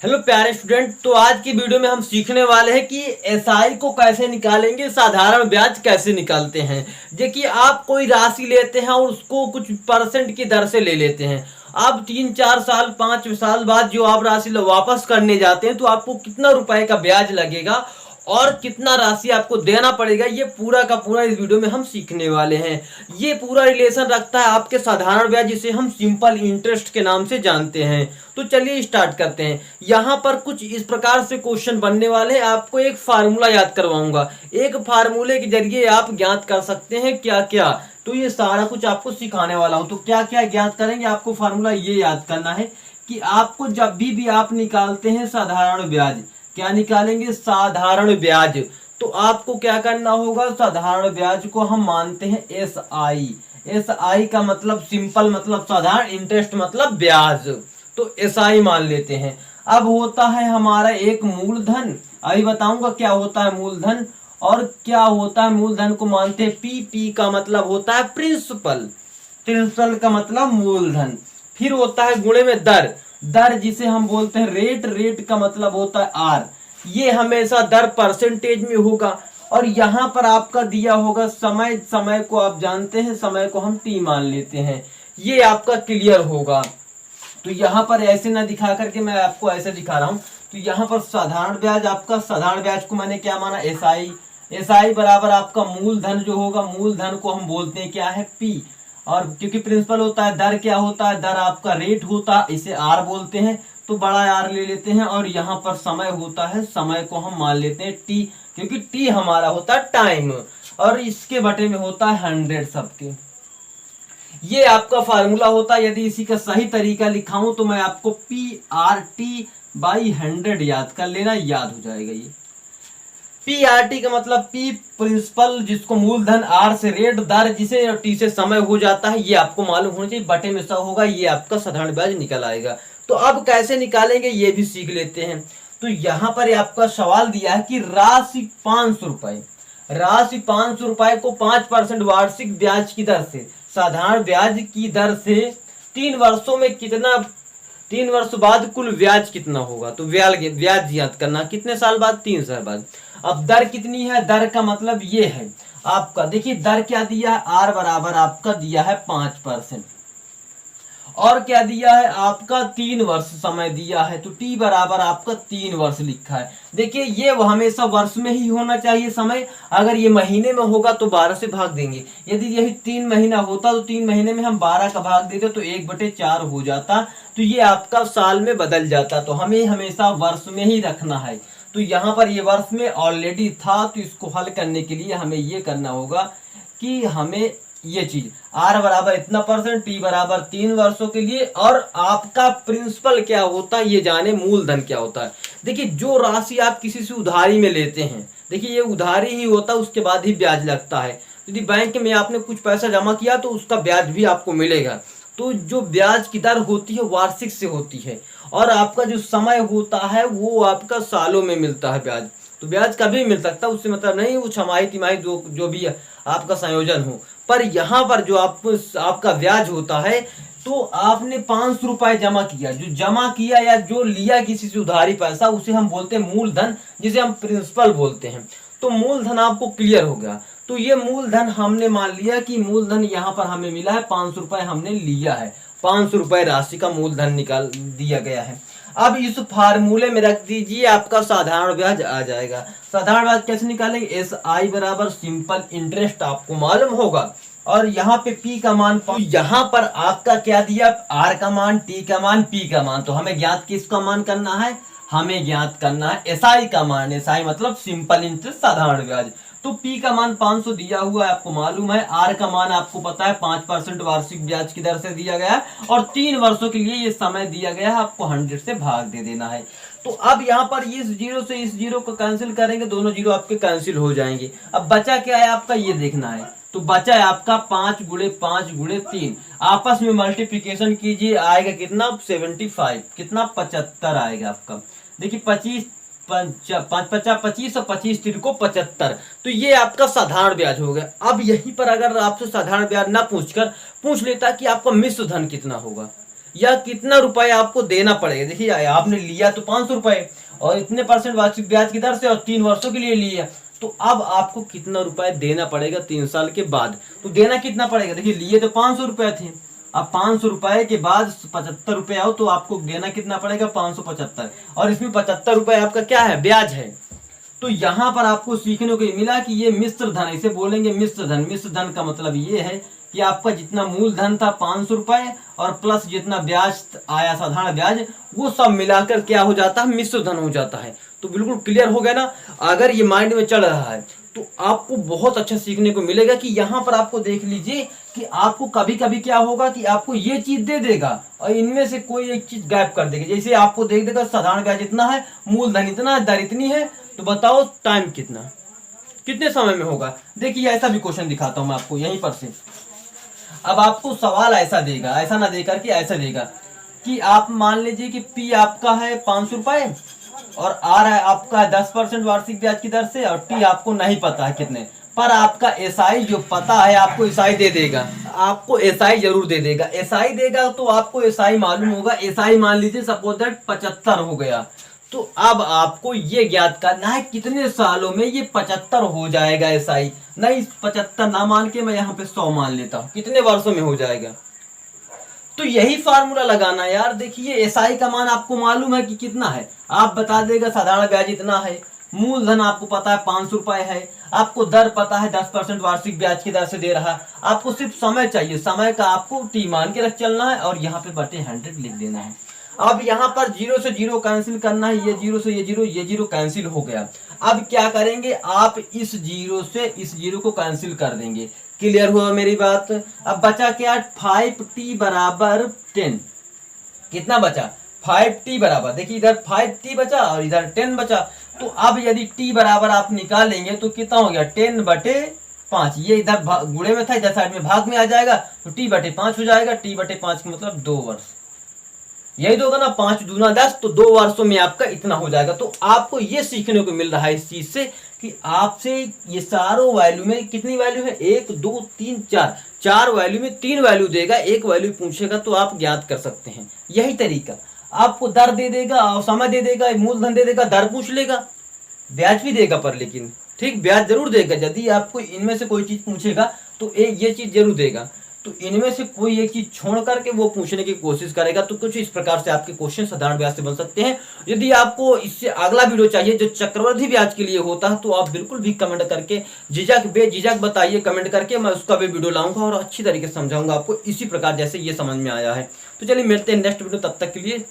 Hello प्यारे student. तो आज की वीडियो में हम सीखने वाले हैं कि एसआई को कैसे निकालेंगे, साधारण ब्याज कैसे निकालते हैं। देखिए, आप कोई राशि लेते हैं और उसको कुछ परसेंट की दर से ले लेते हैं। अब 3-4 साल 5 साल बाद जो आप राशि वापस करने जाते हैं तो आपको कितना रुपए का ब्याज लगेगा और कितना राशि आपको देना पड़ेगा, ये पूरा का पूरा इस वीडियो में हम सीखने वाले हैं। ये पूरा रिलेशन रखता है आपके साधारण ब्याज, जिसे हम सिंपल इंटरेस्ट के नाम से जानते हैं। तो चलिए स्टार्ट करते हैं। यहाँ पर कुछ इस प्रकार से क्वेश्चन बनने वाले हैं। आपको एक फार्मूला याद करवाऊंगा। एक फार्मूले के जरिए आप ज्ञात कर सकते हैं क्या क्या। तो ये सारा कुछ आपको सिखाने वाला हूं। तो क्या क्या ज्ञात करेंगे, आपको फार्मूला ये याद करना है कि आपको जब भी आप निकालते हैं साधारण ब्याज, क्या निकालेंगे, साधारण ब्याज, तो आपको क्या करना होगा, साधारण ब्याज को हम मानते हैं एस आई। एस आई का मतलब सिंपल मतलब साधारण, इंटरेस्ट मतलब ब्याज, तो एस आई मान लेते हैं। अब होता है हमारा एक मूलधन। अभी बताऊंगा क्या होता है मूलधन और क्या होता है। मूलधन को मानते हैं पी। पी का मतलब होता है प्रिंसिपल, प्रिंसिपल का मतलब मूलधन। फिर होता है गुणे में दर। दर जिसे हम बोलते हैं रेट। रेट का मतलब होता है आर। ये हमेशा दर परसेंटेज में होगा। और यहाँ पर आपका दिया होगा समय। समय को आप जानते हैं, समय को हम टी मान लेते हैं। ये आपका क्लियर होगा। तो यहाँ पर ऐसे ना दिखा करके मैं आपको ऐसे दिखा रहा हूँ। तो यहाँ पर साधारण ब्याज, आपका साधारण ब्याज को मैंने क्या माना, एस आई। एस आई बराबर आपका मूलधन जो होगा, मूलधन को हम बोलते हैं क्या है, पी। और क्योंकि प्रिंसिपल होता है, दर क्या होता है, दर आपका रेट होता है, इसे आर बोलते हैं, तो बड़ा आर ले लेते हैं। और यहाँ पर समय होता है, समय को हम मान लेते हैं टी, क्योंकि टी हमारा होता है टाइम। और इसके बटे में होता है 100 सबके। ये आपका फार्मूला होता है। यदि इसी का सही तरीका लिखाऊं तो मैं आपको पी आर टी बाई 100 याद कर लेना, याद हो जाएगा। ये पी आर टी का मतलब पी प्रिंसिपल, जिसको मूलधन, आर से रेट, दर जिसे, और टी से समय हो जाता है। ये आपको मालूम होना चाहिए, बटे में 100 होगा। ये आपका साधारण ब्याज निकल आएगा। तो अब कैसे निकालेंगे ये भी सीख लेते हैं। तो यहाँ पर आपका सवाल दिया है कि राशि 500 रुपए, राशि 500 रुपए को 5% वार्षिक ब्याज की दर से, साधारण ब्याज की दर से 3 वर्षों में कितना, 3 वर्ष बाद कुल ब्याज कितना होगा। तो ब्याज याद करना, कितने साल बाद, 3 साल बाद। अब दर कितनी है, दर का मतलब ये है आपका, देखिए दर क्या दिया है, आर बराबर आपका दिया है 5%। और क्या दिया है आपका, 3 वर्ष समय दिया है। तो टी बराबर आपका 3 वर्ष लिखा है। देखिए ये हमेशा वर्ष में ही होना चाहिए समय। अगर ये महीने में होगा तो 12 से भाग देंगे। यदि यही 3 महीना होता तो 3 महीने में हम 12 का भाग देते तो 1/4 हो जाता। तो ये आपका साल में बदल जाता। तो हमें हमेशा वर्ष में ही रखना है। तो यहाँ पर ये वर्ष में ऑलरेडी था, तो इसको हल करने के लिए हमें ये करना होगा कि हमें ये चीज आर बराबर इतना परसेंट, टी बराबर 3 वर्षों के लिए, और आपका प्रिंसिपल क्या होता है ये जाने, मूलधन क्या होता है। देखिए जो राशि आप किसी से उधारी में लेते हैं, देखिए ये उधारी ही होता है, उसके बाद ही ब्याज लगता है। यदि बैंक में आपने कुछ पैसा जमा किया तो उसका ब्याज भी आपको मिलेगा। तो जो ब्याज की दर होती है वार्षिक से होती है, और आपका जो समय होता है वो आपका सालों में मिलता है ब्याज। तो ब्याज कभी मिल सकता है, उससे मतलब नहीं वो छमाही तिमाही जो जो भी आपका संयोजन हो। पर यहाँ पर जो आपका ब्याज होता है, तो आपने 500 रुपए जमा किया, जो जमा किया या जो लिया किसी से उधारी पैसा, उसे हम बोलते हैं मूलधन, जिसे हम प्रिंसिपल बोलते हैं। तो मूलधन आपको क्लियर हो गया। तो ये मूलधन हमने मान लिया कि मूलधन यहाँ पर हमें मिला है 500 रुपए, हमने लिया है 500 रुपए राशि का मूलधन निकाल दिया गया है। अब इस फार्मूले में रख दीजिए, आपका साधारण ब्याज आ जाएगा। साधारण ब्याज कैसे निकालेंगे, एस आई बराबर सिंपल इंटरेस्ट आपको मालूम होगा। और यहाँ पे पी का मान, यहाँ पर आपका क्या दिया, आर का मान, टी का मान, पी का मान। तो हमें ज्ञात किसका मान करना है, हमें ज्ञात करना है एसआई का मान। एसआई मतलब सिंपल इंटरेस्ट, साधारण ब्याज। तो पी का मान 500 दिया हुआ है, आपको मालूम है। आर का मान आपको पता है 5% वार्षिक ब्याज की दर से दिया गया है, और 3 वर्षों के लिए ये समय दिया गया है, आपको 100 से भाग दे देना है। तो अब यहाँ पर इस जीरो से इस जीरो को कैंसिल करेंगे, दोनों जीरो आपके कैंसिल हो जाएंगे। अब बचा क्या है आपका, ये देखना है। तो बचा है आपका 5 × 5 × 3। आपस में मल्टीप्लीकेशन कीजिए, आएगा कितना, 75, कितना 75 आएगा आपका। देखिए 25 5 50 25 और 25 3 को 75। तो ये आपका साधारण ब्याज हो गया। अब यहीं पर अगर आपसे साधारण ब्याज ना पूछकर पूछ लेता कि आपका मिश्र धन कितना होगा, या कितना रुपए आपको देना पड़ेगा। देखिए आपने लिया तो 500 रुपए और इतने परसेंट वार्षिक ब्याज की दर से और 3 वर्षों के लिए लिया, तो अब आपको कितना रुपए देना पड़ेगा 3 साल के बाद। तो देना कितना पड़ेगा, देखिए लिए तो 500 रुपए थे, अब 500 रुपए के बाद 75 रुपए आओ तो आपको देना कितना पड़ेगा 575, और इसमें 75 रुपए आपका क्या है, ब्याज है। तो यहाँ पर आपको सीखने को मिला कि ये मिश्र धन, इसे बोलेंगे मिश्र धन। मिश्र धन का मतलब ये है कि आपका जितना मूलधन था 500 रुपए और प्लस जितना ब्याज आया साधारण ब्याज, वो सब मिलाकर क्या हो जाता है, मिश्र धन हो जाता है। तो बिल्कुल क्लियर हो गया ना। अगर ये माइंड में चल रहा है तो आपको बहुत अच्छा सीखने को मिलेगा कि यहाँ पर आपको देख लीजिए कि आपको कभी कभी क्या होगा कि आपको ये चीज दे देगा और इनमें से कोई एक चीज गायब कर देगा। जैसे आपको देख देगा साधारण ब्याज इतना है, मूलधन इतना है, दर इतनी है, तो बताओ टाइम कितना, कितने समय में होगा। देखिए ऐसा भी क्वेश्चन दिखाता हूं मैं आपको यहीं पर से। अब आपको सवाल ऐसा देगा, ऐसा ना देकर के ऐसा देगा कि आप मान लीजिए कि पी आपका है 500 रुपए और आर है आपका 10% वार्षिक ब्याज की दर से, और टी आपको नहीं पता है कितने, पर आपका एसआई जो पता है आपको एसआई दे देगा, आपको एसआई जरूर दे देगा। एसआई देगा तो आपको एसआई मालूम होगा, एसआई मान लीजिए सपोज दैट 75 हो गया, तो अब आपको ये ज्ञात करना है कितने सालों में ये 75 हो जाएगा एसआई। नहीं 75 ना मान के मैं यहाँ पे 100 मान लेता हूँ, कितने वर्षों में हो जाएगा। तो यही फार्मूला लगाना यार। देखिए एसआई का मान आपको मालूम है कि कितना है, आप बता देगा साधारण ब्याज इतना है, मूलधन आपको पता है 500 रुपए है, आपको दर पता है 10% वार्षिक ब्याज की दर से दे रहा है, आपको सिर्फ समय चाहिए, समय का आपको टी मान के रख चलना है और यहाँ पे बटे 100 लिख देना है। अब यहाँ पर 0 से 0 कैंसिल करना है, ये 0 से ये 0 कैंसिल हो गया। अब क्या करेंगे, आप इस 0 से इस 0 को कैंसिल कर देंगे। क्लियर हुआ मेरी बात। अब बचा क्या, 5t बराबर 10, कितना बचा 5t बराबर, देखिए इधर 5t बचा और इधर 10 बचा। तो अब यदि t बराबर आप निकालेंगे तो कितना हो गया 10 बटे 5, ये इधर गुणे में था, इधर साइड में भाग में आ जाएगा, तो t बटे 5 हो जाएगा। t बटे 5 का मतलब 2 वर्ष, यही तो होगा ना, 5 दूना 10, तो 2 वर्षों में आपका इतना हो जाएगा। तो आपको ये सीखने को मिल रहा है इस चीज से कि आपसे ये सारों वैल्यू में कितनी वैल्यू है, 1 2 3 4, 4 वैल्यू में 3 वैल्यू देगा, एक वैल्यू पूछेगा तो आप ज्ञात कर सकते हैं। यही तरीका, आपको दर दे देगा और समय दे देगा, मूलधन दे देगा, दर पूछ लेगा, ब्याज भी देगा पर, लेकिन ठीक ब्याज जरूर देगा। यदि आपको इनमें से कोई चीज पूछेगा तो ये चीज जरूर देगा, तो इनमें से कोई एक चीज छोड़ करके वो पूछने की कोशिश करेगा। तो कुछ इस प्रकार से आपके क्वेश्चन साधारण ब्याज से बन सकते हैं। यदि आपको इससे अगला वीडियो चाहिए जो चक्रवृद्धि ब्याज के लिए होता है, तो आप बिल्कुल भी कमेंट करके बेझिझक बताइए, कमेंट करके मैं उसका भी वीडियो लाऊंगा और अच्छी तरीके से समझाऊंगा आपको, इसी प्रकार जैसे ये समझ में आया है। तो चलिए मिलते हैं नेक्स्ट वीडियो, तब तक के लिए